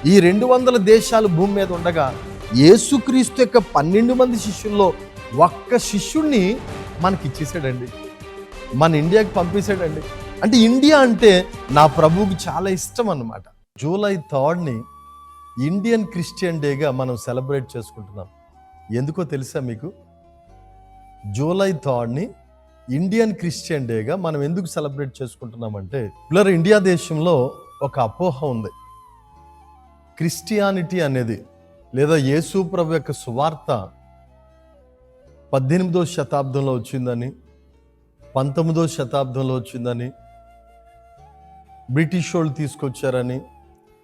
ఈ 200 దేశాలు భూమి మీద ఉండగా యేసుక్రీస్తు యొక్క 12 మంది శిష్యుల్లో ఒక్క శిష్యుణ్ణి మనకి ఇచ్చేసాడండి, మన ఇండియాకి పంపేశాడండి. అంటే ఇండియా అంటే నా ప్రభువుకి చాలా ఇష్టం అన్నమాట. జూలై 3 ఇండియన్ క్రిస్టియన్ డేగా మనం సెలబ్రేట్ చేసుకుంటున్నాం. ఎందుకో తెలుసా మీకు? జూలై 3 ఇండియన్ క్రిస్టియన్ డేగా మనం ఎందుకు సెలబ్రేట్ చేసుకుంటున్నామంటే, పిల్లలు, ఇండియా దేశంలో ఒక అపోహ ఉంది. క్రిస్టియానిటీ అనేది లేదా యేసు ప్రభు యొక్క సువార్త 18వ శతాబ్దంలో వచ్చిందని, 19వ శతాబ్దంలో వచ్చిందని, బ్రిటిష్ వాళ్ళు తీసుకొచ్చారని,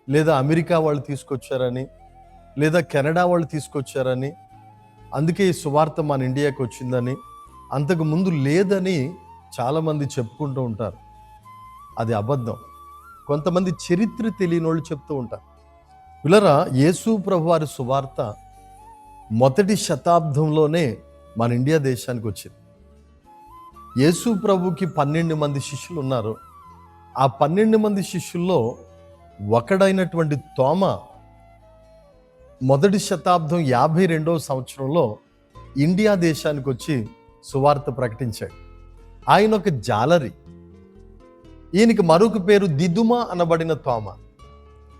లేదా అమెరికా వాళ్ళు తీసుకొచ్చారని, లేదా కెనడా వాళ్ళు తీసుకొచ్చారని, అందుకే ఈ సువార్త మన ఇండియాకి వచ్చిందని, అంతకు ముందు లేదని చాలామంది చెప్పుకుంటూ ఉంటారు. అది అబద్ధం. కొంతమంది చరిత్ర తెలియని వాళ్ళు చెప్తూ ఉంటారు. పిల్లరా, యేసు ప్రభు వారి సువార్త 1వ శతాబ్దంలోనే మన ఇండియా దేశానికి వచ్చింది. యేసు ప్రభుకి 12 మంది శిష్యులు ఉన్నారు. ఆ 12 మంది శిష్యుల్లో ఒకడైనటువంటి తోమ 1వ శతాబ్దం 52వ సంవత్సరంలో ఇండియా దేశానికి వచ్చి సువార్త ప్రకటించాడు. ఆయన ఒక జాలరి. ఈయనకి మరొక పేరు దిదుమ అనబడిన తోమ.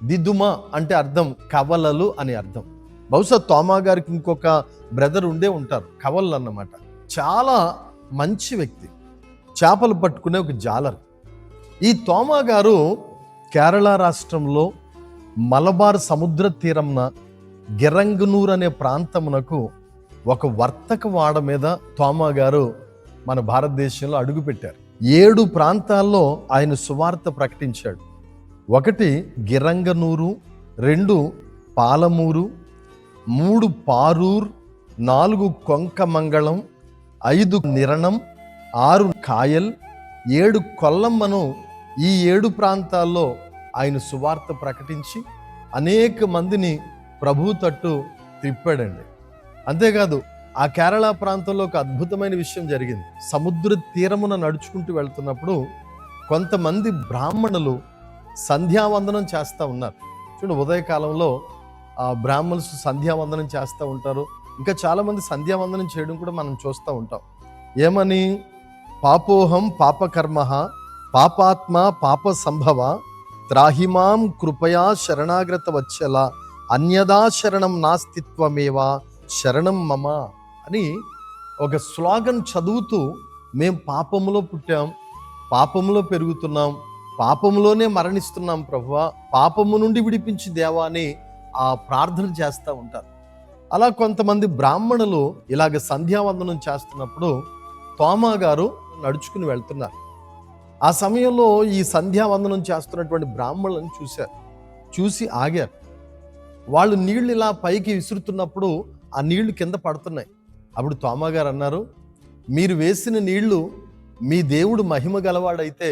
దిదుమ అంటే అర్థం కవలలు అని అర్థం. బహుశా తోమా గారికి ఇంకొక బ్రదర్ ఉండే ఉంటారు, కవలలు అన్నమాట. చాలా మంచి వ్యక్తి, చేపలు పట్టుకునే ఒక జాలర్. ఈ తోమా గారు కేరళ రాష్ట్రంలో మలబార్ సముద్ర తీరంన గిరంగనూర్ అనే ప్రాంతమునకు ఒక వర్తక వాడ మీద తోమా గారు మన భారతదేశంలో అడుగుపెట్టారు. 7 ప్రాంతాల్లో ఆయన సువార్త ప్రకటించాడు. 1 గిరంగనూరు, 2 పాలమూరు, 3 పారూర్, 4 కొంకమంగళం, 5 నిరణం, 6 కాయల్, 7 కొల్లమ్మను ఈ 7 ప్రాంతాల్లో ఆయన సువార్త ప్రకటించి అనేక మందిని ప్రభు తట్టు త్రిప్పాడండి. అంతేకాదు, ఆ కేరళ ప్రాంతంలో ఒక అద్భుతమైన విషయం జరిగింది. సముద్ర తీరమున నడుచుకుంటూ వెళ్తున్నప్పుడు కొంతమంది బ్రాహ్మణులు సంధ్యావందనం చేస్తూ ఉన్నారు. చూడండి, ఉదయకాలంలో బ్రాహ్మణులు సంధ్యావందనం చేస్తూ ఉంటారు. ఇంకా చాలామంది సంధ్యావందనం చేయడం కూడా మనం చూస్తూ ఉంటాం. ఏమని? పాపోహం పాపకర్మ పాపాత్మ పాప సంభవ త్రాహిమాం కృపయా శరణాగ్రత వచ్చల అన్యదా శరణం నాస్తిత్వమేవా శరణం మమ అని ఒక స్లోగన్ చదువుతూ, మేం పాపములో పుట్టాం, పాపములో పెరుగుతున్నాం, పాపములోనే మరణిస్తున్నాం ప్రభువా, పాపము నుండి విడిపించి దేవా అని ఆ ప్రార్థన చేస్తూ ఉంటారు. అలా కొంతమంది బ్రాహ్మణులు ఇలాగ సంధ్యావందనం చేస్తున్నప్పుడు తోమా గారు నడుచుకుని వెళ్తున్నారు. ఆ సమయంలో ఈ సంధ్యావందనం చేస్తున్నటువంటి బ్రాహ్మణులను చూశారు. చూసి ఆగారు. వాళ్ళు నీళ్లు ఇలా పైకి విసురుతున్నప్పుడు ఆ నీళ్లు కింద పడుతున్నాయి. అప్పుడు తోమా గారు అన్నారు, మీరు వేసిన నీళ్లు మీ దేవుడు మహిమ గలవాడైతే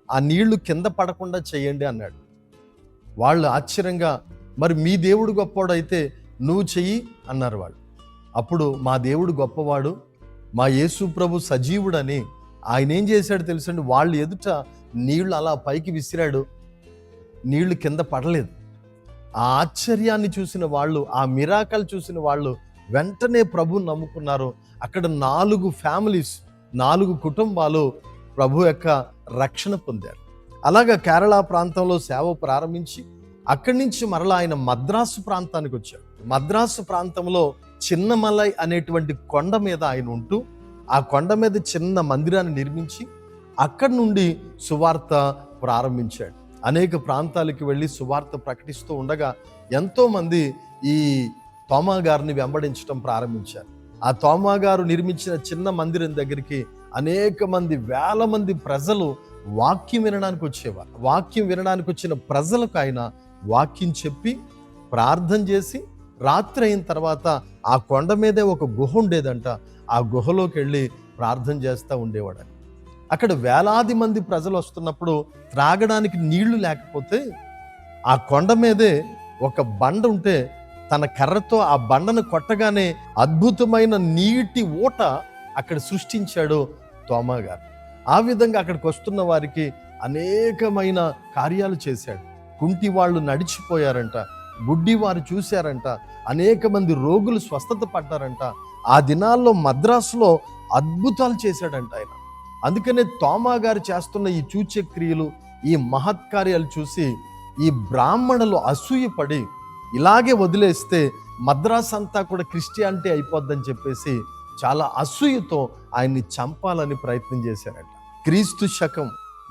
ఆ నీళ్లు కింద పడకుండా చేయండి అన్నాడు. వాళ్ళు ఆశ్చర్యంగా, మరి మీ దేవుడు గొప్పవాడైతే నువ్వు చెయ్యి అన్నారు వాళ్ళు. అప్పుడు మా దేవుడు గొప్పవాడు, మా యేసు ప్రభు సజీవుడని ఆయన ఏం చేశాడు తెలుసండి, వాళ్ళు ఎదుట నీళ్లు అలా పైకి విసిరాడు, నీళ్లు కింద పడలేదు. ఆ ఆశ్చర్యాన్ని చూసిన వాళ్ళు, ఆ మిరాకల్ చూసిన వాళ్ళు వెంటనే ప్రభువుని నమ్ముకున్నారు. అక్కడ 4 ఫ్యామిలీస్, 4 కుటుంబాలు ప్రభు యొక్క రక్షణ పొందారు. అలాగా కేరళ ప్రాంతంలో సేవ ప్రారంభించి అక్కడి నుంచి మరలా ఆయన మద్రాసు ప్రాంతానికి వచ్చారు. మద్రాసు ప్రాంతంలో చిన్నమలై అనేటువంటి కొండ మీద ఆయన ఉంటూ ఆ కొండ మీద చిన్న మందిరాన్ని నిర్మించి అక్కడి నుండి సువార్త ప్రారంభించాడు. అనేక ప్రాంతాలకు వెళ్ళి సువార్త ప్రకటిస్తూ ఉండగా ఎంతోమంది ఈ తోమా గారిని వెంబడించడం ప్రారంభించారు. ఆ తోమా గారు నిర్మించిన చిన్న మందిరం దగ్గరికి అనేక మంది, వేల మంది ప్రజలు వాక్యం వినడానికి వచ్చేవారు. వాక్యం వినడానికి వచ్చిన ప్రజలకు ఆయన వాక్యం చెప్పి ప్రార్థన చేసి, రాత్రి అయిన తర్వాత ఆ కొండ మీదే ఒక గుహ ఉండేదంట, ఆ గుహలోకి వెళ్ళి ప్రార్థన చేస్తూ ఉండేవాడు. అక్కడ వేలాది మంది ప్రజలు వస్తున్నప్పుడు త్రాగడానికి నీళ్లు లేకపోతే ఆ కొండ మీదే ఒక బండ ఉంటే తన కర్రతో ఆ బండను కొట్టగానే అద్భుతమైన నీటి ఊట అక్కడ సృష్టించాడు తోమా గారు. ఆ విధంగా అక్కడికి వస్తున్న వారికి అనేకమైన కార్యాలు చేశాడు. కుంటి వాళ్ళు నడిచిపోయారంట, గుడ్డి వారు చూశారంట, అనేక మంది రోగులు స్వస్థత పడ్డారంట. ఆ దినాల్లో మద్రాసులో అద్భుతాలు చేశాడంట ఆయన. అందుకనే తోమా గారు చేస్తున్న ఈ సూచక్రియలు, ఈ మహత్కార్యాలు చూసి ఈ బ్రాహ్మణులు అసూయపడి ఇలాగే వదిలేస్తే మద్రాస్ అంతా కూడా క్రిస్టియానిటీ అయిపోద్దని చెప్పేసి చాలా అసూయతో ఆయన్ని చంపాలని ప్రయత్నం చేశారట. క్రీస్తు శకం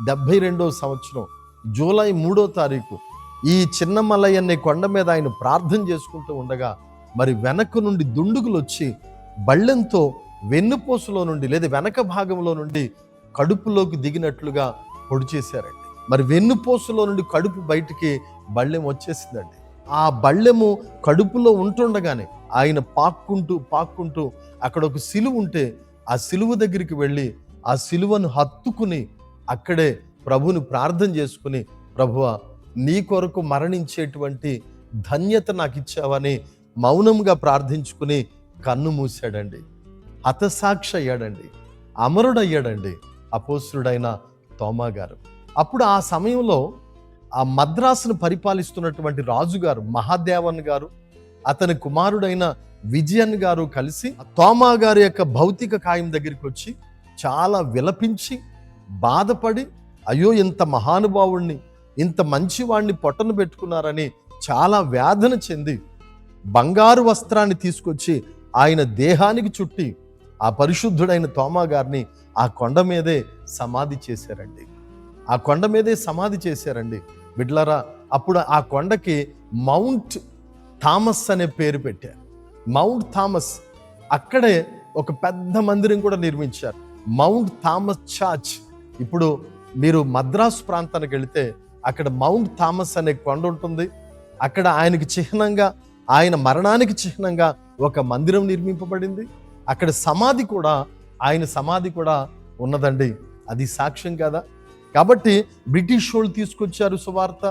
72వ సంవత్సరం జూలై 3వ తారీఖు ఈ చిన్నమలై అనే కొండ మీద ఆయన ప్రార్థన చేసుకుంటూ ఉండగా మరి వెనక నుండి దుండుగులు వచ్చి బళ్ళెంతో వెన్నుపోసులో నుండి లేదా వెనక భాగంలో నుండి కడుపులోకి దిగినట్లుగా పొడి చేశారండి. మరి వెన్నుపోసులో నుండి కడుపు బయటికి బళ్ళెం వచ్చేసిందండి. ఆ బళ్ళెము కడుపులో ఉంటుండగానే ఆయన పాక్కుంటూ అక్కడ ఒక సిలువ ఉంటే ఆ సిలువ దగ్గరికి వెళ్ళి ఆ సిలువను హత్తుకుని అక్కడే ప్రభుని ప్రార్థన చేసుకుని, ప్రభువా నీ కొరకు మరణించేటువంటి ధన్యత నాకు ఇచ్చావని మౌనంగా ప్రార్థించుకుని కన్ను మూసాడండి. హతసాక్షి అయ్యాడండి, అమరుడయ్యాడండి అపోస్తలుడైన తోమా గారు. అప్పుడు ఆ సమయంలో ఆ మద్రాసును పరిపాలిస్తున్నటువంటి రాజుగారు మహాదేవన్ గారు, అతని కుమారుడైన విజయన్ గారు కలిసి తోమా గారి యొక్క భౌతిక కాయం దగ్గరికి వచ్చి చాలా విలపించి బాధపడి, అయ్యో ఇంత మహానుభావుణ్ణి, ఇంత మంచివాణ్ణి పొట్టను పెట్టుకున్నారని చాలా వేదన చెంది బంగారు వస్త్రాన్ని తీసుకొచ్చి ఆయన దేహానికి చుట్టి ఆ పరిశుద్ధుడైన తోమా గారిని ఆ కొండ మీదే సమాధి చేశారండి. ఆ కొండ మీదే సమాధి చేశారండి బిడ్లరా. అప్పుడు ఆ కొండకి మౌంట్ థామస్ అనే పేరు పెట్టారు. మౌంట్ థామస్, అక్కడే ఒక పెద్ద మందిరం కూడా నిర్మించారు, మౌంట్ థామస్ చర్చ్. ఇప్పుడు మీరు మద్రాసు ప్రాంతానికి వెళితే అక్కడ మౌంట్ థామస్ అనే కొండ ఉంటుంది. అక్కడ ఆయనకి చిహ్నంగా, ఆయన మరణానికి చిహ్నంగా ఒక మందిరం నిర్మింపబడింది. అక్కడ సమాధి కూడా, ఆయన సమాధి కూడా ఉన్నదండి. అది సాక్ష్యం కదా. కాబట్టి బ్రిటిష్ వాళ్ళు తీసుకొచ్చారు సువార్త,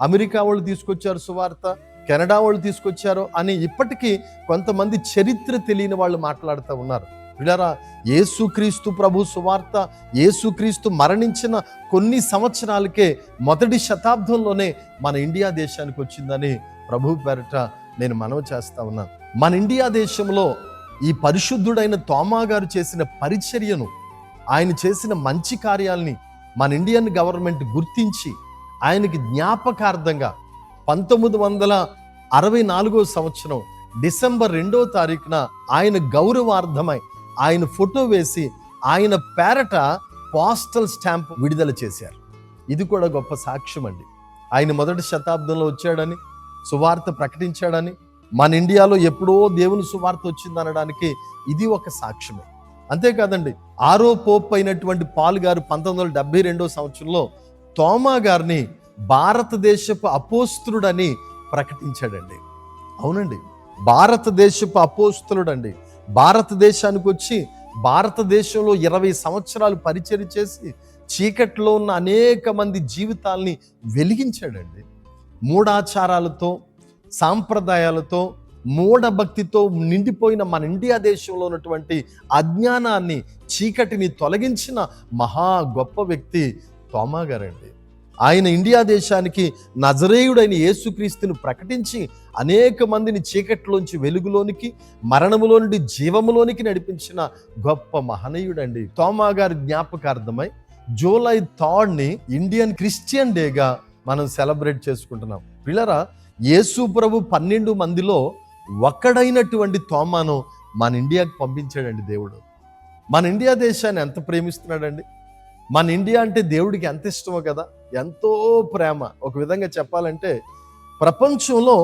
అమెరికా వాళ్ళు తీసుకొచ్చారు సువార్త, కెనడా వాళ్ళు తీసుకొచ్చారు అని ఇప్పటికీ కొంతమంది చరిత్ర తెలియని వాళ్ళు మాట్లాడుతూ ఉన్నారు. వీళ్ళారా, యేసుక్రీస్తు ప్రభు సువార్త, యేసుక్రీస్తు మరణించిన కొన్ని సంవత్సరాలకే మొదటి శతాబ్దంలోనే మన ఇండియా దేశానికి వచ్చిందని ప్రభు పేరట నేను మనవి చేస్తా ఉన్నాను. మన ఇండియా దేశంలో ఈ పరిశుద్ధుడైన తోమా గారు చేసిన పరిచర్యను, ఆయన చేసిన మంచి కార్యాలని మన ఇండియన్ గవర్నమెంట్ గుర్తించి ఆయనకి జ్ఞాపకార్థంగా 1964 సంవత్సరం డిసెంబర్ 2వ తారీఖున ఆయన గౌరవార్థమై ఆయన ఫోటో వేసి ఆయన పేరట పోస్టల్ స్టాంప్ విడుదల చేశారు. ఇది కూడా గొప్ప సాక్ష్యం అండి. ఆయన మొదటి శతాబ్దంలో వచ్చాడని, సువార్త ప్రకటించాడని, మన ఇండియాలో ఎప్పుడో దేవుని సువార్త వచ్చిందనడానికి ఇది ఒక సాక్ష్యమే. అంతేకాదండి, 6వ పోప్ అయినటువంటి పాల్ గారు 1972 సంవత్సరంలో తోమా గారిని భారతదేశపు అపోస్తలుడని ప్రకటించాడండి. అవునండి, భారతదేశపు అపోస్తలుడండి. భారతదేశానికి వచ్చి భారతదేశంలో 20 సంవత్సరాలు పరిచర్య చేసి చీకట్లో ఉన్న అనేక మంది జీవితాల్ని వెలిగించాడండి. మూఢాచారాలతో, సాంప్రదాయాలతో, మూఢభక్తితో నిండిపోయిన మన ఇండియా దేశంలో ఉన్నటువంటి అజ్ఞానాన్ని, చీకటిని తొలగించిన మహా గొప్ప వ్యక్తి తోమా గారండి. ఆయన ఇండియా దేశానికి నజరేయుడైన యేసుక్రీస్తును ప్రకటించి అనేక మందిని చీకట్లోంచి వెలుగులోనికి, మరణములో నుండి జీవములోనికి నడిపించిన గొప్ప మహనీయుడండి. తోమా గారి జ్ఞాపకార్థమై జూలై 3 ఇండియన్ క్రిస్టియన్ డేగా మనం సెలబ్రేట్ చేసుకుంటున్నాం. పిల్లరా, యేసు ప్రభు 12 మందిలో ఒక్కడైనటువంటి తోమాను మన ఇండియాకి పంపించాడండి దేవుడు. మన ఇండియా దేశాన్ని ఎంత ప్రేమిస్తున్నాడండి. మన ఇండియా అంటే దేవుడికి ఎంత ఇష్టమో కదా, ఎంతో ప్రేమ. ఒక విధంగా చెప్పాలంటే ప్రపంచంలో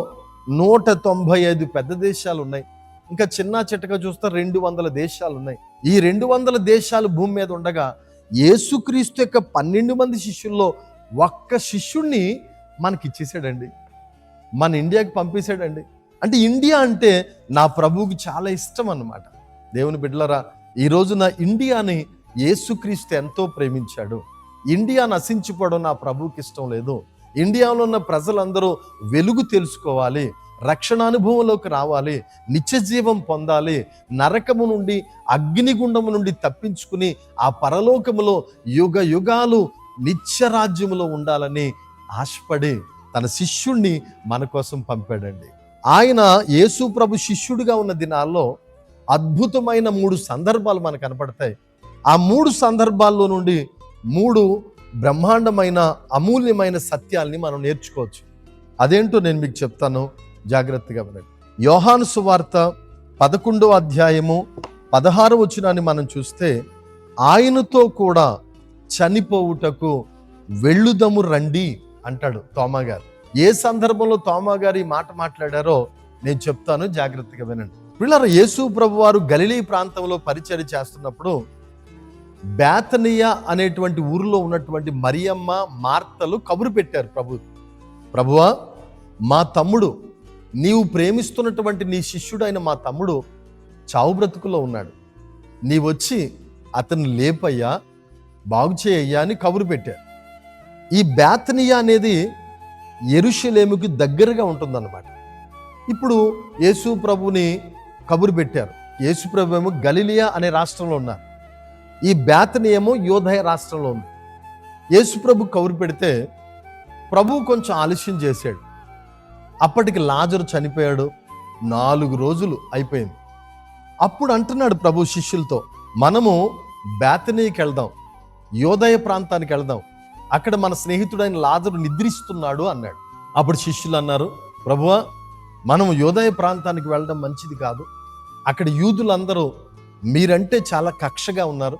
195 పెద్ద దేశాలు ఉన్నాయి. ఇంకా చిన్న చిట్టగా చూస్తే 200 దేశాలు ఉన్నాయి. ఈ 200 దేశాలు భూమి మీద ఉండగా యేసుక్రీస్తు యొక్క 12 మంది శిష్యుల్లో ఒక్క శిష్యుణ్ణి మనకి ఇచ్చేసాడండి, మన ఇండియాకి పంపేశాడండి. అంటే ఇండియా అంటే నా ప్రభువుకి చాలా ఇష్టం అన్నమాట. దేవుని బిడ్డలరా, ఈ రోజున ఇండియాని యేసుక్రీస్తు ఎంతో ప్రేమించాడు. ఇండియా నశించిపోవడం నా ప్రభువుకి ఇష్టం లేదు. ఇండియాలో ఉన్న ప్రజలందరూ వెలుగు తెలుసుకోవాలి, రక్షణ అనుభవంలోకి రావాలి, నిత్య జీవం పొందాలి, నరకము నుండి, అగ్నిగుండము నుండి తప్పించుకుని ఆ పరలోకములో యుగ యుగాలు నిత్య రాజ్యములో ఉండాలని ఆశపడి తన శిష్యుణ్ణి మన కోసం పంపాడండి. ఆయన యేసు ప్రభు శిష్యుడిగా ఉన్న దినాల్లో అద్భుతమైన 3 సందర్భాలు మనకు కనపడతాయి. ఆ 3 సందర్భాల్లో నుండి 3 బ్రహ్మాండమైన అమూల్యమైన సత్యాల్ని మనం నేర్చుకోవచ్చు. అదేంటో నేను మీకు చెప్తాను, జాగ్రత్తగా వినండి. యోహాను సువార్త 11వ అధ్యాయము 16వ వచనాన్ని మనం చూస్తే, ఆయనతో కూడా చనిపోవుటకు వెళ్ళుదము రండి అంటాడు తోమా గారు. ఏ సందర్భంలో తోమా గారు ఈ మాట మాట్లాడారో నేను చెప్తాను, జాగ్రత్తగా వినండి. పిల్లలు, యేసు ప్రభు వారు గలిలీ ప్రాంతంలో పరిచర్య చేస్తున్నప్పుడు బేతనియా అనేటువంటి ఊరిలో ఉన్నటువంటి మరియమ్మ, మార్తలు కబురు పెట్టారు ప్రభువా, మా తమ్ముడు, నీవు ప్రేమిస్తున్నటువంటి నీ శిష్యుడైన మా తమ్ముడు చావు బ్రతుకులో ఉన్నాడు, నీవొచ్చి అతన్ని లేపయ్యా, బాగు చేయయ్యా అని కబురు పెట్టారు. ఈ బేతనియా అనేది యెరూషలేముకి దగ్గరగా ఉంటుందన్నమాట. ఇప్పుడు యేసు ప్రభుని కబురు పెట్టారు. యేసు ప్రభు ఏమో గలిలియా అనే రాష్ట్రంలో ఉన్నారు, ఈ బేతనియా ఏమో యోదయ రాష్ట్రంలో ఉంది. యేసు ప్రభు కబురు పెడితే ప్రభు కొంచెం ఆలస్యం చేశాడు. అప్పటికి లాజరు చనిపోయాడు, 4 రోజులు అయిపోయింది. అప్పుడు అంటున్నాడు ప్రభు శిష్యులతో, మనము బేతనీకి వెళ్దాం, యోదయ ప్రాంతానికి వెళ్దాం, అక్కడ మన స్నేహితుడైన లాజరు నిద్రిస్తున్నాడు అన్నాడు. అప్పుడు శిష్యులు అన్నారు, ప్రభువా, మనం యోదయ ప్రాంతానికి వెళ్ళడం మంచిది కాదు, అక్కడ యూదులందరూ మీరంటే చాలా కక్షగా ఉన్నారు,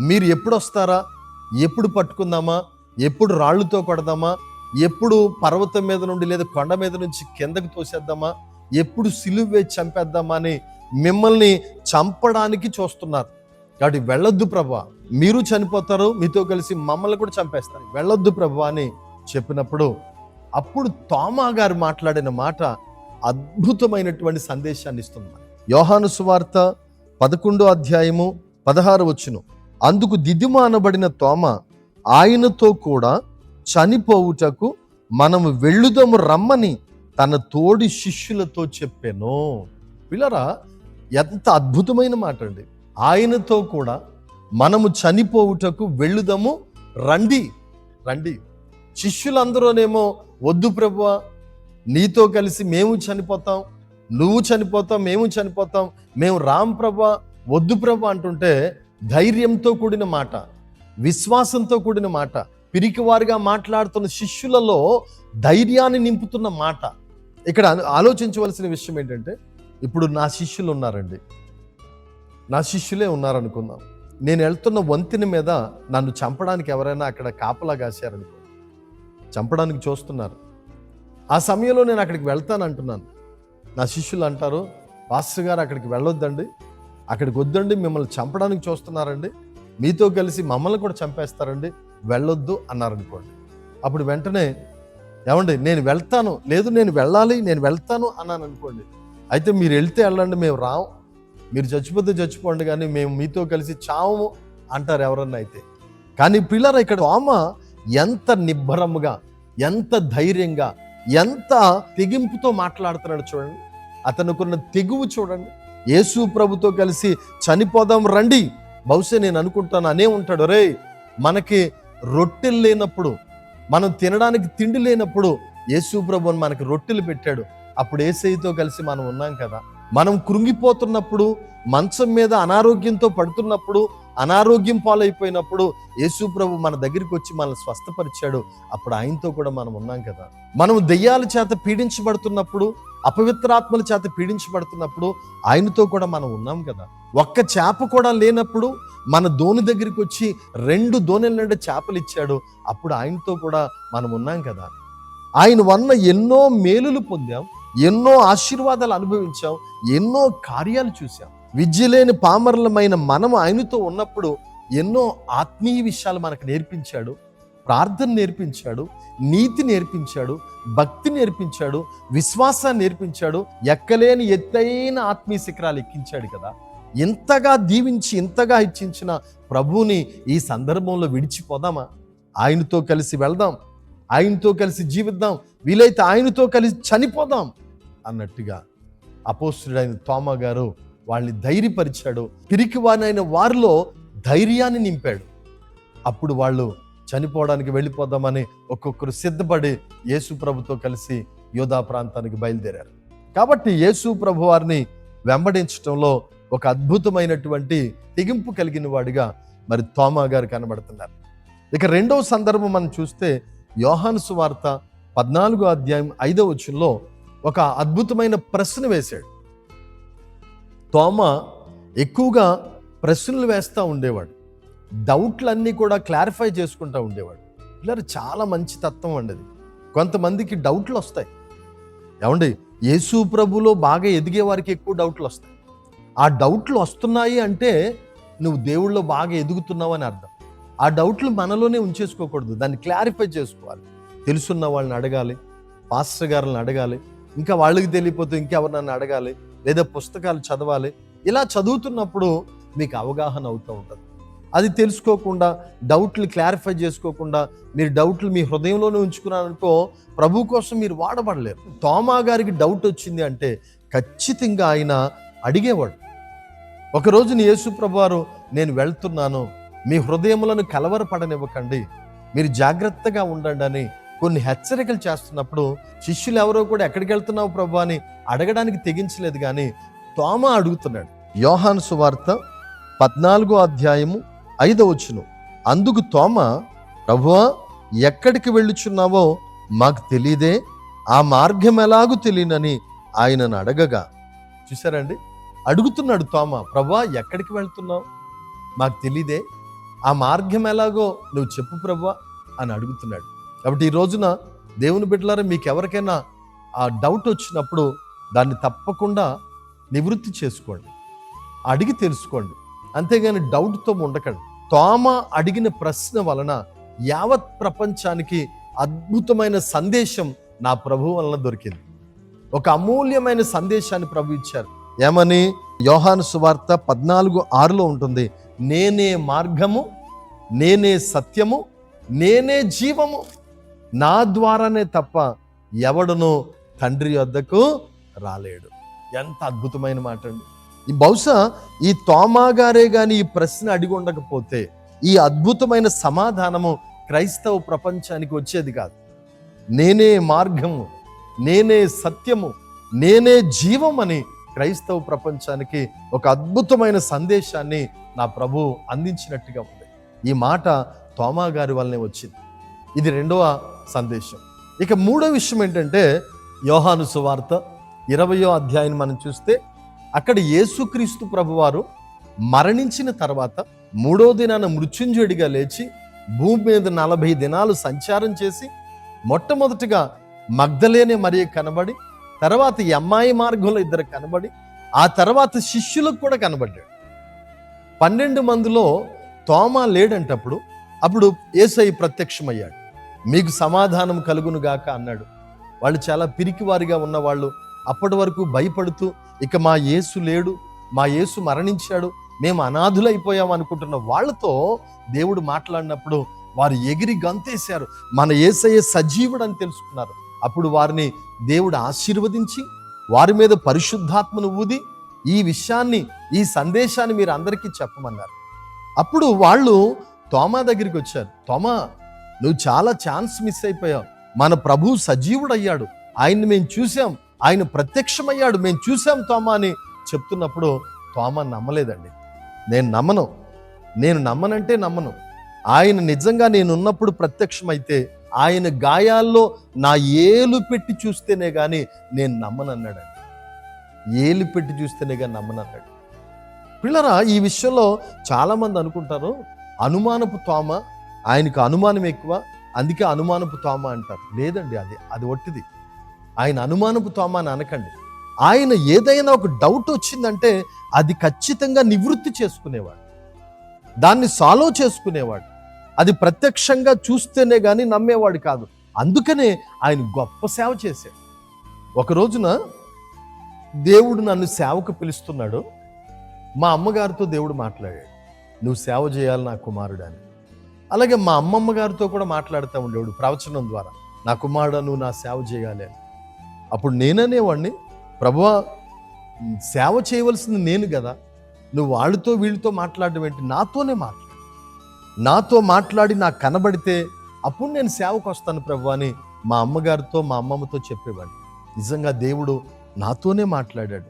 మీరు ఎప్పుడు వస్తారా, ఎప్పుడు పట్టుకుందామా, ఎప్పుడు రాళ్లతో కొడదామా, ఎప్పుడు పర్వతం మీద నుండి లేదా కొండ మీద నుంచి కిందకు తోసేద్దామా, ఎప్పుడు సిలువ వేసి చంపేద్దామా అని మిమ్మల్ని చంపడానికి చూస్తున్నారు. కాబట్టి వెళ్ళొద్దు ప్రభువా, మీరు చనిపోతారు, మీతో కలిసి మమ్మల్ని కూడా చంపేస్తారు, వెళ్ళొద్దు ప్రభువా అని చెప్పినప్పుడు అప్పుడు తోమా గారు మాట్లాడిన మాట అద్భుతమైనటువంటి సందేశాన్ని ఇస్తుంది. యోహాను సువార్త 11వ అధ్యాయము 16వ వచనం, అందుకు దిదుమ అనబడిన తోమా ఆయనతో కూడా చనిపోవుటకు మనము వెళ్ళుదము రమ్మని తన తోడి శిష్యులతో చెప్పాను. పిల్లరా, ఎంత అద్భుతమైన మాట అండి. ఆయనతో కూడా మనము చనిపోవుటకు వెళ్ళుదము రండి రండి. శిష్యులందరూనేమో వద్దు ప్రభువా, నీతో కలిసి మేము చనిపోతాం, నువ్వు చనిపోతాం, మేము చనిపోతాం, మేము రామ్ ప్రభువా, వద్దు ప్రభు అంటుంటే ధైర్యంతో కూడిన మాట, విశ్వాసంతో కూడిన మాట, పిరికివారిగా మాట్లాడుతున్న శిష్యులలో ధైర్యాన్ని నింపుతున్న మాట. ఇక్కడ ఆలోచించవలసిన విషయం ఏంటంటే, ఇప్పుడు నా శిష్యులు ఉన్నారండి, నా శిష్యులే ఉన్నారనుకుందాం, నేను వెళ్తున్న వంతెన మీద నన్ను చంపడానికి ఎవరైనా అక్కడ కాపలా కాశారనుకో, చంపడానికి చూస్తున్నారు. ఆ సమయంలో నేను అక్కడికి వెళ్తాను అంటున్నాను, నా శిష్యులు అంటారు, పాస్టర్ గారు అక్కడికి వెళ్ళొద్దండి, అక్కడికి వద్దండి, మిమ్మల్ని చంపడానికి చూస్తున్నారండి, మీతో కలిసి మమ్మల్ని కూడా చంపేస్తారండి, వెళ్ళొద్దు అన్నారనుకోండి. అప్పుడు వెంటనే ఏమండి నేను వెళ్తాను, లేదు నేను వెళ్ళాలి, నేను వెళ్తాను అన్నాను అనుకోండి. అయితే మీరు వెళ్తే వెళ్ళండి, మేము రాము, మీరు చచ్చిపోతే చచ్చిపోండి, కానీ మేము మీతో కలిసి చావము అంటారు ఎవరన్నా అయితే. కానీ పిల్లరా, ఇక్కడ తోమా ఎంత నిబ్బరముగా, ఎంత ధైర్యంగా, ఎంత తెగింపుతో మాట్లాడుతున్నాడు చూడండి. అతనుకున్న తెగువు చూడండి. యేసు ప్రభుతో కలిసి చనిపోదాం రండి. బహుశా నేను అనుకుంటాను అనే ఉంటాడు, రే మనకి రొట్టెలు లేనప్పుడు, మనం తినడానికి తిండి లేనప్పుడు యేసు ప్రభు మనకి రొట్టెలు పెట్టాడు, అప్పుడు యేసయ్యతో కలిసి మనం ఉన్నాం కదా. మనం కృంగిపోతున్నప్పుడు, మంచం మీద అనారోగ్యంతో పడుతున్నప్పుడు, అనారోగ్యం పాలైపోయినప్పుడు యేసు ప్రభు మన దగ్గరికి వచ్చి మనల్ని స్వస్థపరిచాడు, అప్పుడు ఆయనతో కూడా మనం ఉన్నాం కదా. మనం దెయ్యాల చేత పీడించబడుతున్నప్పుడు, అపవిత్రాత్మల చేత పీడించబడుతున్నప్పుడు ఆయనతో కూడా మనం ఉన్నాం కదా. ఒక్క చేప కూడా లేనప్పుడు మన దోణి దగ్గరికి వచ్చి 2 దోణెల నిండా చేపలు ఇచ్చాడు, అప్పుడు ఆయనతో కూడా మనం ఉన్నాం కదా. ఆయన వల్ల ఎన్నో మేలులు పొందాం, ఎన్నో ఆశీర్వాదాలు అనుభవించాం, ఎన్నో కార్యాలు చూసాం. విద్య లేని పామరులమైన మనం ఆయనతో ఉన్నప్పుడు ఎన్నో ఆత్మీయ విషయాలు మనకు నేర్పించాడు, ప్రార్థన నేర్పించాడు, నీతి నేర్పించాడు, భక్తి నేర్పించాడు, విశ్వాసాన్ని నేర్పించాడు, ఎక్కలేని ఎత్తైన ఆత్మీయ శిఖరాలు ఎక్కించాడు కదా. ఇంతగా దీవించి ఇంతగా హెచ్చించిన ప్రభువుని ఈ సందర్భంలో విడిచిపోదామా? ఆయనతో కలిసి వెళ్దాం, ఆయనతో కలిసి జీవిద్దాం, వీలైతే ఆయనతో కలిసి చనిపోదాం అన్నట్టుగా అపోస్తలుడైన తోమా గారు వాళ్ళని ధైర్యపరిచాడు. పిరికివానైన వారిలో ధైర్యాన్ని నింపాడు. అప్పుడు వాళ్ళు చనిపోవడానికి వెళ్ళిపోదామని ఒక్కొక్కరు సిద్ధపడి యేసు ప్రభుతో కలిసి యోధా ప్రాంతానికి బయలుదేరారు. కాబట్టి యేసు ప్రభు వారిని వెంబడించడంలో ఒక అద్భుతమైనటువంటి తెగింపు కలిగిన వాడిగా మరి తోమా గారు కనబడుతున్నారు. ఇక రెండవ సందర్భం మనం చూస్తే యోహాను సువార్త 14వ అధ్యాయం 5వ వచనంలో ఒక అద్భుతమైన ప్రశ్న వేశాడు. తోమా ఎక్కువగా ప్రశ్నలు వేస్తూ ఉండేవాడు, డౌట్లన్నీ కూడా క్లారిఫై చేసుకుంటూ ఉండేవాడు. ఇలా చాలా మంచి తత్వం అండి అది. కొంతమందికి డౌట్లు వస్తాయి. ఏమండి, యేసు ప్రభులో బాగా ఎదిగే వారికి ఎక్కువ డౌట్లు వస్తాయి. ఆ డౌట్లు వస్తున్నాయి అంటే నువ్వు దేవుళ్ళో బాగా ఎదుగుతున్నావు అని అర్థం. ఆ డౌట్లు మనలోనే ఉంచేసుకోకూడదు, దాన్ని క్లారిఫై చేసుకోవాలి. తెలుసున్న వాళ్ళని అడగాలి, పాస్టర్ గారులను అడగాలి, ఇంకా వాళ్ళకి తెలియకపోతే ఇంకెవరినన్ను అడగాలి, లేదా పుస్తకాలు చదవాలి. ఇలా చదువుతున్నప్పుడు మీకు అవగాహన అవుతూ ఉంటుంది. అది తెలుసుకోకుండా డౌట్లు క్లారిఫై చేసుకోకుండా మీరు డౌట్లు మీ హృదయంలోనే ఉంచుకున్నారనుకో ప్రభు కోసం మీరు వాడబడలేరు. తోమా గారికి డౌట్ వచ్చింది అంటే ఖచ్చితంగా ఆయన అడిగేవాడు. ఒకరోజు యేసు ప్రభువారు నేను వెళ్తున్నాను, మీ హృదయములను కలవరపడనివ్వకండి, మీరు జాగ్రత్తగా ఉండండి అని కొన్ని హెచ్చరికలు చేస్తున్నప్పుడు శిష్యులు ఎవరో కూడా ఎక్కడికి వెళ్తున్నావు ప్రభు అని అడగడానికి తెగించలేదు. కానీ తోమా అడుగుతున్నాడు. యోహాను సువార్త 14వ అధ్యాయము 5వ వచనం. అందుకు తోమా, ప్రభువా ఎక్కడికి వెళ్ళుచున్నావో మాకు తెలియదే, ఆ మార్గం ఎలాగూ తెలియనని ఆయనను అడగగా. చూసారండి, అడుగుతున్నాడు తోమా, ప్రభువా ఎక్కడికి వెళ్తున్నావు మాకు తెలియదే, ఆ మార్గం ఎలాగో నువ్వు చెప్పు ప్రభువా అని అడుగుతున్నాడు. కాబట్టి ఈ రోజున దేవుని బిడ్డలారా, మీకు ఎవరికైనా ఆ డౌట్ వచ్చినప్పుడు దాన్ని తప్పకుండా నివృత్తి చేసుకోండి, అడిగి తెలుసుకోండి, అంతేగాని డౌట్తో ఉండకండి. తోమా అడిగిన ప్రశ్న వలన యావత్ ప్రపంచానికి అద్భుతమైన సందేశం నా ప్రభు వలన దొరికింది. ఒక అమూల్యమైన సందేశాన్ని ప్రభు ఇచ్చారు. ఏమని? యోహాను సువార్త 14:6లో ఉంటుంది, నేనే మార్గము, నేనే సత్యము, నేనే జీవము, నా ద్వారానే తప్ప ఎవడునూ తండ్రి వద్దకు రాలేడు. ఎంత అద్భుతమైన మాట అండి. ఈ బహుశా ఈ తోమా గారే గాని ఈ ప్రశ్న అడిగి ఉండకపోతే ఈ అద్భుతమైన సమాధానము క్రైస్తవ ప్రపంచానికి వచ్చేది కాదు. నేనే మార్గము, నేనే సత్యము, నేనే జీవం అని క్రైస్తవ ప్రపంచానికి ఒక అద్భుతమైన సందేశాన్ని నా ప్రభు అందించినట్టుగా ఉంది. ఈ మాట తోమా గారి వల్లనే వచ్చింది. ఇది రెండవ సందేశం. ఇక మూడో విషయం ఏంటంటే యోహాను సువార్త 20వ అధ్యాయం మనం చూస్తే అక్కడ యేసుక్రీస్తు ప్రభువారు మరణించిన తర్వాత 3వ దినాన మృత్యుంజయుడిగా లేచి భూమి మీద 40 దినాలు సంచారం చేసి మొట్టమొదటిగా మగ్దలేనే మరియ కనబడి, తర్వాత ఈ అమ్మాయి మార్గంలో 2 కనబడి, ఆ తర్వాత శిష్యులకు కూడా కనబడ్డాడు. 12 మందిలో తోమా లేడంటప్పుడు అప్పుడు యేసయ్య ప్రత్యక్షమయ్యాడు. మీకు సమాధానం కలుగును గాక అన్నాడు. వాళ్ళు చాలా పిరికివారిగా ఉన్నవాళ్ళు, అప్పటి వరకు భయపడుతూ ఇక మా యేసు లేడు, మా యేసు మరణించాడు, మేము అనాథులైపోయాం అనుకుంటున్న వాళ్ళతో దేవుడు మాట్లాడినప్పుడు వారు ఎగిరి గంతేశారు. మన యేసయ్య సజీవుడు అని తెలుసుకున్నారు. అప్పుడు వారిని దేవుడు ఆశీర్వదించి వారి మీద పరిశుద్ధాత్మను ఊది ఈ విషయాన్ని, ఈ సందేశాన్ని మీరు అందరికీ చెప్పమన్నారు. అప్పుడు వాళ్ళు తోమా దగ్గరికి వచ్చారు. తోమా, నువ్వు చాలా ఛాన్స్ మిస్ అయిపోయావు. మన ప్రభు సజీవుడు అయ్యాడు, ఆయన్ని మేము చూసాం, ఆయన ప్రత్యక్షమయ్యాడు, మేము చూసాం తోమా అని చెప్తున్నప్పుడు తోమా నమ్మలేదండి. నేను నమ్మనంటే నమ్మను. ఆయన నిజంగా నేనున్నప్పుడు ప్రత్యక్షమైతే ఆయన గాయాల్లో నా ఏలు పెట్టి చూస్తేనే కానీ నేను నమ్మనన్నాడండి. ఏలు పెట్టి చూస్తేనే కానీ నమ్మనన్నాడు. పిల్లరా, ఈ విషయంలో చాలామంది అనుకుంటారు అనుమానపు తోమ, ఆయనకు అనుమానం ఎక్కువ, అందుకే అనుమానపు తోమ అంటారు. లేదండి, అది ఒట్టిది. ఆయన అనుమానపు తోమ అని అనకండి. ఆయన ఏదైనా ఒక డౌట్ వచ్చిందంటే అది ఖచ్చితంగా నివృత్తి చేసుకునేవాడు, దాన్ని సాల్వ్ చేసుకునేవాడు. అది ప్రత్యక్షంగా చూస్తేనే కానీ నమ్మేవాడు కాదు. అందుకనే ఆయన గొప్ప సేవ చేశాడు. ఒక రోజున దేవుడు నన్ను సేవకు పిలుస్తున్నాడు. మా అమ్మగారితో దేవుడు మాట్లాడాడు, నువ్వు సేవ చేయాలి నా కుమారుడు అని. అలాగే మా అమ్మమ్మ గారితో కూడా మాట్లాడుతూ ఉండేవాడు ప్రవచనం ద్వారా, నా కుమారుడు నువ్వు నా సేవ చేయాలి అని. అప్పుడు నేననేవాడిని, ప్రభువా సేవ చేయవలసింది నేను కదా, నువ్వు వాళ్ళతో వీళ్ళతో మాట్లాడడం ఏంటి, నాతోనే మాట్లాడు, నాతో మాట్లాడి నాకు కనబడితే అప్పుడు నేను సేవకు వస్తాను ప్రభు అని మా అమ్మగారితో మా అమ్మమ్మతో చెప్పేవాడిని. నిజంగా దేవుడు నాతోనే మాట్లాడాడు,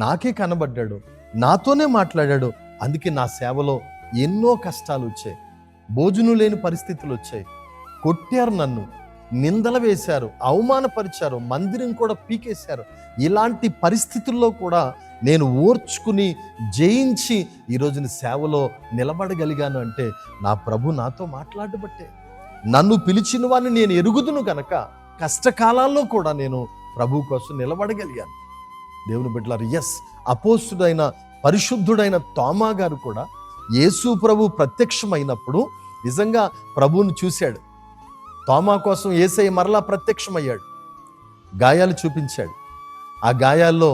నాకే కనబడ్డాడు, నాతోనే మాట్లాడాడు. అందుకే నా సేవలో ఎన్నో కష్టాలు వచ్చాయి, భోజనం లేని పరిస్థితులు వచ్చాయి. కొట్టారు, నన్ను నిందలు వేశారు, అవమానపరిచారు, మందిరం కూడా పీకేశారు. ఇలాంటి పరిస్థితుల్లో కూడా నేను ఓర్చుకుని జయించి ఈరోజున సేవలో నిలబడగలిగాను అంటే నా ప్రభు నాతో మాట్లాడబట్టే. నన్ను పిలిచిన వాడిని నేను ఎరుగుదును గనక కష్టకాలాల్లో కూడా నేను ప్రభు కోసం నిలబడగలిగాను. దేవుని బిడ్డలారు, అపోస్తుడైన పరిశుద్ధుడైన తోమా గారు కూడా యేసు ప్రభు ప్రత్యక్షమైనప్పుడు నిజంగా ప్రభువుని చూశాడు. తోమా కోసం యేసయ్య మరలా ప్రత్యక్షమయ్యాడు, గాయాలు చూపించాడు. ఆ గాయాల్లో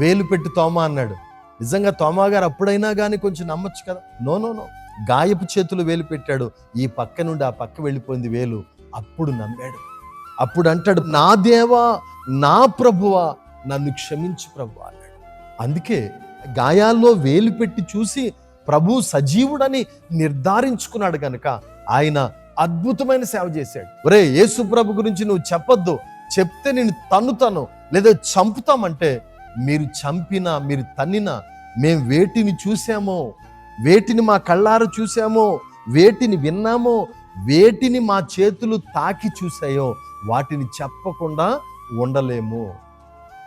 వేలు పెట్టి తోమా అన్నాడు. నిజంగా తోమా గారు అప్పుడైనా కానీ కొంచెం నమ్మొచ్చు కదా. నో, గాయపు చేతులు వేలు పెట్టాడు, ఈ పక్క నుండి ఆ పక్క వెళ్ళిపోయింది వేలు. అప్పుడు నమ్మాడు. అప్పుడు అంటాడు, నా దేవా నా ప్రభువా నన్ను క్షమించు ప్రభు అన్నాడు. అందుకే గాయాల్లో వేలు పెట్టి చూసి ప్రభు సజీవుడని నిర్ధారించుకున్నాడు కనుక ఆయన అద్భుతమైన సేవ చేశాడు. ఒరే, యేసు ప్రభు గురించి నువ్వు చెప్పొద్దు, చెప్తే నేను తన్నుతాను లేదా చంపుతామంటే, మీరు చంపినా మీరు తన్నినా మేము వేటిని చూసామో, వేటిని మా కళ్ళారా చూసామో, వేటిని విన్నామో, వేటిని మా చేతులు తాకి చూసాయో వాటిని చెప్పకుండా ఉండలేము,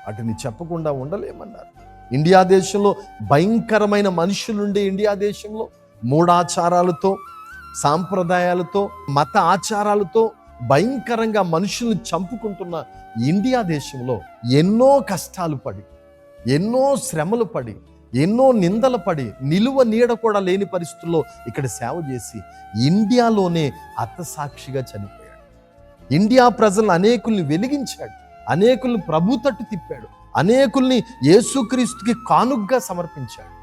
వాటిని చెప్పకుండా ఉండలేమన్నారు. ఇండియా దేశంలో భయంకరమైన మనుషులుండే ఇండియా దేశంలో మూఢాచారాలతో, సాంప్రదాయాలతో, మత ఆచారాలతో భయంకరంగా మనుషుల్ని చంపుకుంటున్న ఇండియా దేశంలో ఎన్నో కష్టాలు పడి, ఎన్నో శ్రమలు పడి, ఎన్నో నిందలు పడి, నిలువ నీడ కూడా లేని పరిస్థితుల్లో ఇక్కడ సేవ చేసి ఇండియాలోనే హతసాక్షిగా చనిపోయాడు. ఇండియా ప్రజలను అనేకుల్ని వెలిగించాడు, అనేకుల్ని ప్రభు తట్టు తిప్పాడు, అనేకుల్ని యేసుక్రీస్తుకి కానుగ్గా సమర్పించాడు.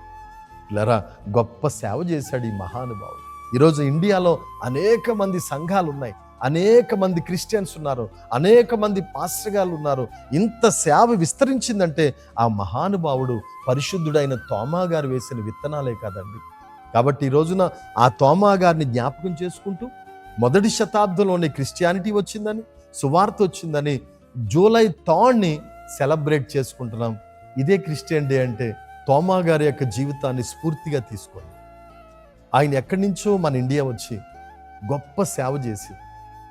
ఇలా గొప్ప సేవ చేశాడు ఈ మహానుభావుడు. ఈరోజు ఇండియాలో అనేక మంది సంఘాలు ఉన్నాయి, అనేక మంది క్రిస్టియన్స్ ఉన్నారు, అనేక మంది పాస్టర్ గారు ఉన్నారు. ఇంత సేవ విస్తరించిందంటే ఆ మహానుభావుడు పరిశుద్ధుడైన తోమా గారు వేసిన విత్తనాలే కాదండి. కాబట్టి ఈ రోజున ఆ తోమా గారిని జ్ఞాపకం చేసుకుంటూ, మొదటి శతాబ్దంలోనే క్రిస్టియానిటీ వచ్చిందని, సువార్త వచ్చిందని జూలై 3 సెలబ్రేట్ చేసుకుంటున్నాం. ఇదే క్రిస్టియన్ డే అంటే తోమా గారి యొక్క జీవితాన్ని స్ఫూర్తిగా తీసుకోండి. ఆయన ఎక్కడి నుంచో మన ఇండియా వచ్చి గొప్ప సేవ చేసి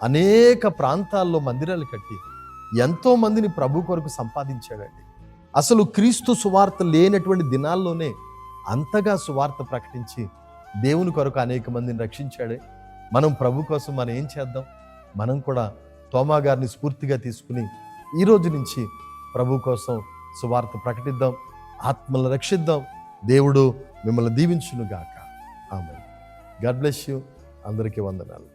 అనేక ప్రాంతాల్లో మందిరాలు కట్టి ఎంతో మందిని ప్రభు కొరకు సంపాదించాడండి. అసలు క్రీస్తు సువార్త లేనటువంటి దినాల్లోనే అంతగా సువార్త ప్రకటించి దేవుని కొరకు అనేక మందిని రక్షించాడే. మనం ప్రభు కోసం మనం ఏం చేద్దాం? మనం కూడా తోమా గారిని స్ఫూర్తిగా తీసుకుని ఈ రోజు నుంచి ప్రభు కోసం సువార్త ప్రకటిద్దాం, ఆత్మలను రక్షిద్దాం. దేవుడు మిమ్మల్ని దీవించును గాక. ఆమేన్. God bless you. అందరికీ వందనాలు.